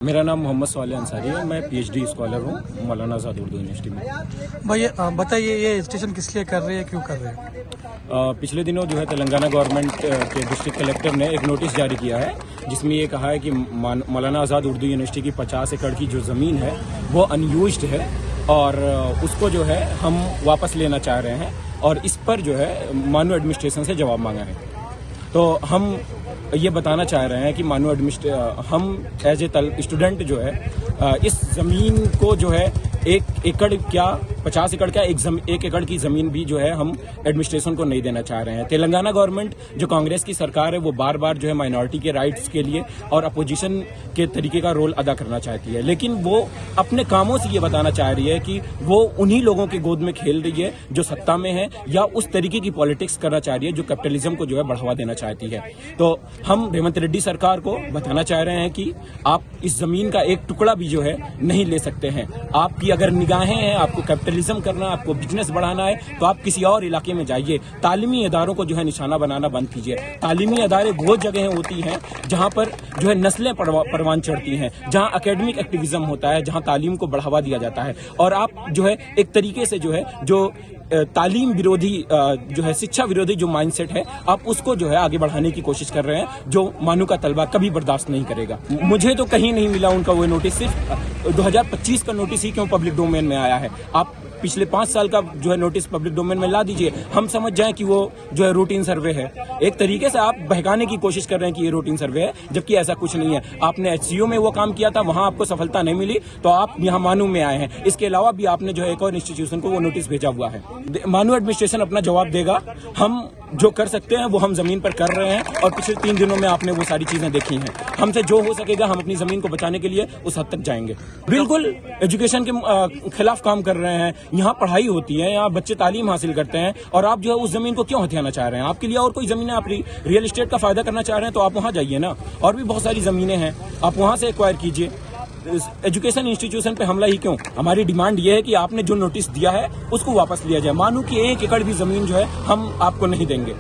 मेरा नाम मोहम्मद स्वाले अंसारी है। मैं पीएचडी स्कॉलर हूँ मौलाना आज़ाद उर्दू यूनिवर्सिटी में। भैया बताइए ये स्टेशन किस लिए कर रहे हैं, क्यों कर रहे हैं? पिछले दिनों जो है तेलंगाना गवर्नमेंट के डिस्ट्रिक्ट कलेक्टर ने एक नोटिस जारी किया है जिसमें ये कहा है कि मौलाना आज़ाद उर्दू यूनिवर्सिटी की 50 एकड़ की जो ज़मीन है वो अनयूज्ड है और उसको जो है हम वापस लेना चाह रहे हैं और इस पर जो है मानू एडमिनिस्ट्रेशन से जवाब मांगा है। तो हम ये बताना चाह रहे हैं कि मानो हम एज ए स्टूडेंट जो है इस ज़मीन को जो है 1 एकड़ क्या 50 एकड़ क्या 1 एकड़ की ज़मीन भी जो है हम एडमिनिस्ट्रेशन को नहीं देना चाह रहे हैं। तेलंगाना गवर्नमेंट जो कांग्रेस की सरकार है वो बार बार जो है माइनॉरिटी के राइट्स के लिए और अपोजिशन के तरीके का रोल अदा करना चाहती है, लेकिन वो अपने कामों से ये बताना चाह रही है कि वो उन्हीं लोगों के गोद में खेल रही है जो सत्ता में है या उस तरीके की पॉलिटिक्स करना चाह रही है जो कैपिटलिज्म को जो है बढ़ावा देना चाहती है। तो हम रेवंत रेड्डी सरकार को बताना चाह रहे हैं कि आप इस जमीन का एक टुकड़ा भी जो है नहीं ले सकते हैं। आपकी अगर निगाहें हैं, आपको कैपिटलिज्म करना, आपको बिजनेस बढ़ाना है तो आप किसी और इलाके में जाइए। तालीमी इदारों को जो है निशाना बनाना बंद कीजिए। तालीमी इदारे वो जगह होती हैं जहां पर जो है नस्लें परवान चढ़ती हैं, जहां एकेडमिक एक्टिविज्म होता है, जहां तालीम को बढ़ावा दिया जाता है। और आप जो है एक तरीके से जो है जो तालीम विरोधी जो है शिक्षा विरोधी जो माइंडसेट है आप उसको जो है आगे बढ़ाने की कोशिश कर रहे हैं, जो मानू का तलबा कभी बर्दाश्त नहीं करेगा। मुझे तो कहीं नहीं मिला उनका वो नोटिस, सिर्फ 2025 का नोटिस ही क्यों पब्लिक डोमेन में आया है। आप पिछले 5 साल का जो है नोटिस पब्लिक डोमेन में ला दीजिए, हम समझ जाएं कि वो जो है रूटीन सर्वे है। एक तरीके से आप बहकाने की कोशिश कर रहे हैं कि ये रूटीन सर्वे है, जबकि ऐसा कुछ नहीं है। आपने एचसीयू में वो काम किया था, वहां आपको सफलता नहीं मिली तो आप यहाँ मानू में आए हैं। इसके अलावा भी आपने जो है एक और इंस्टीट्यूशन को वो नोटिस भेजा हुआ है। मानू एडमिनिस्ट्रेशन अपना जवाब देगा। हम जो कर सकते हैं वो हम जमीन पर कर रहे हैं और पिछले 3 दिनों में आपने वो सारी चीजें देखी हैं। हमसे जो हो सकेगा हम अपनी जमीन को बचाने के लिए उस हद तक जाएंगे। बिल्कुल एजुकेशन के खिलाफ काम कर रहे हैं। यहाँ पढ़ाई होती है, यहाँ बच्चे तालीम हासिल करते हैं और आप जो है उस जमीन को क्यों हथियाना चाह रहे हैं? आपके लिए और कोई जमीन है, आप रियल एस्टेट का फायदा करना चाह रहे हैं तो आप वहां जाइए ना। और भी बहुत सारी जमीनें हैं, आप वहां से एक्वायर कीजिए। एजुकेशन इंस्टीट्यूशन पे हमला ही क्यों? हमारी डिमांड ये है कि आपने जो नोटिस दिया है उसको वापस लिया जाए। मानो कि 1 एकड़ भी जमीन जो है हम आपको नहीं देंगे।